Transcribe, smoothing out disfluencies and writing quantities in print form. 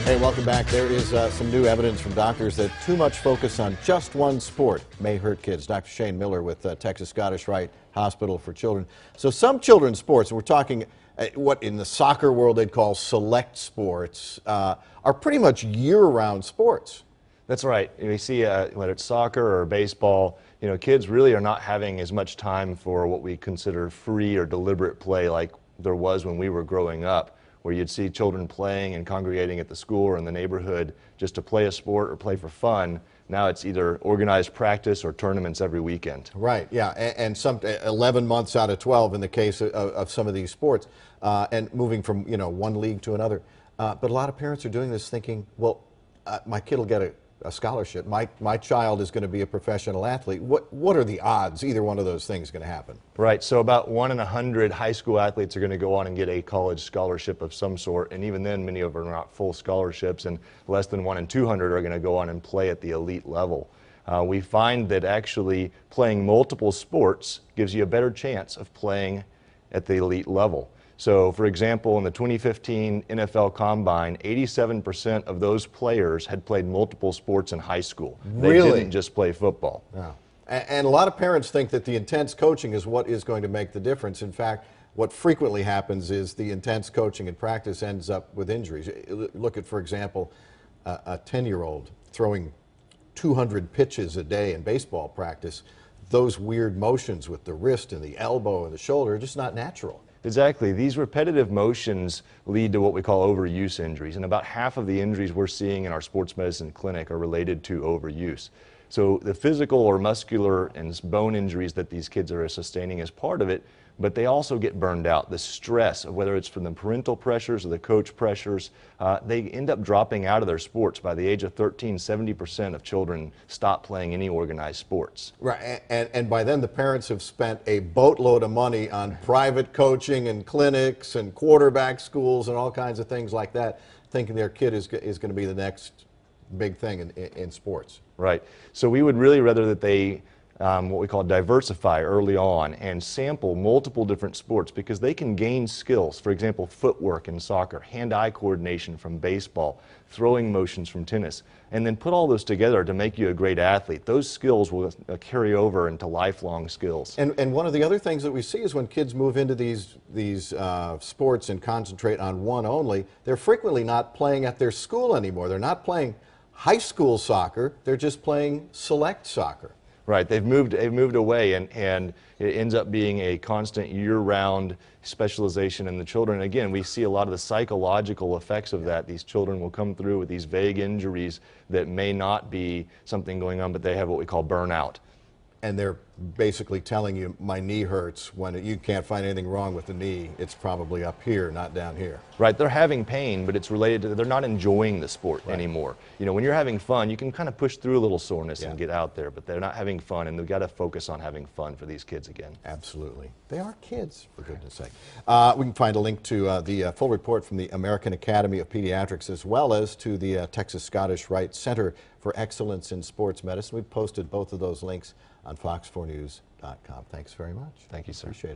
Hey, welcome back. There is some new evidence from doctors that too much focus on just one sport may hurt kids. Dr. Shane Miller with Texas Scottish Rite Hospital for Children. So some children's sports, and we're talking what in the soccer world they'd call select sports, are pretty much year-round sports. That's right. We see whether it's soccer or baseball, kids really are not having as much time for what we consider free or deliberate play like there was when we were growing up, where you'd see children playing and congregating at the school or in the neighborhood just to play a sport or play for fun. Now it's either organized practice or tournaments every weekend. Right, yeah, and some 11 months out of 12 in the case of some of these sports, and moving from one league to another. But a lot of parents are doing this thinking, well, my kid will get a scholarship. My child is going to be a professional athlete. What are the odds either one of those things going to happen? Right, so about 1 in 100 high school athletes are going to go on and get a college scholarship of some sort, and even then many of them are not full scholarships, and less than 1 in 200 are going to go on and play at the elite level. We find that actually playing multiple sports gives you a better chance of playing at the elite level. So, for example, in the 2015 NFL Combine, 87% of those players had played multiple sports in high school. Really? They didn't just play football. Yeah. And a lot of parents think that the intense coaching is what is going to make the difference. In fact, what frequently happens is the intense coaching and practice ends up with injuries. Look at, for example, a 10-year-old throwing 200 pitches a day in baseball practice. Those weird motions with the wrist and the elbow and the shoulder are just not natural. Exactly. These repetitive motions lead to what we call overuse injuries, and about half of the injuries we're seeing in our sports medicine clinic are related to overuse. So the physical or muscular and bone injuries that these kids are sustaining is part of it, but they also get burned out. The stress, whether it's from the parental pressures or the coach pressures, they end up dropping out of their sports. By the age of 13, 70% of children stop playing any organized sports. Right, and by then the parents have spent a boatload of money on private coaching and clinics and quarterback schools and all kinds of things like that, thinking their kid is going to be the next big thing in sports. Right. So we would really rather that they what we call diversify early on and sample multiple different sports, because they can gain skills. For example, footwork in soccer, hand-eye coordination from baseball, throwing motions from tennis, and then put all those together to make you a great athlete. Those skills will carry over into lifelong skills. And one of the other things that we see is when kids move into these sports and concentrate on one only, they're frequently not playing at their school anymore. They're not playing high school soccer, they're just playing select soccer. Right, they've moved away, and it ends up being a constant year-round specialization in the children. Again, we see a lot of the psychological effects of that. These children will come through with these vague injuries that may not be something going on, but they have what we call burnout. And they're basically telling you, my knee hurts, when you can't find anything wrong with the knee. It's probably up here, not down here. Right, they're having pain, but it's related to, they're not enjoying the sport anymore. When you're having fun, you can kind of push through a little soreness and get out there, but they're not having fun, and they've got to focus on having fun for these kids again. Absolutely. They are kids, for goodness sake. We can find a link to the full report from the American Academy of Pediatrics, as well as to the Texas Scottish Rite Center for Excellence in Sports Medicine. We've posted both of those links on fox4news.com. Thanks very much. Thank you, sir. Appreciate it.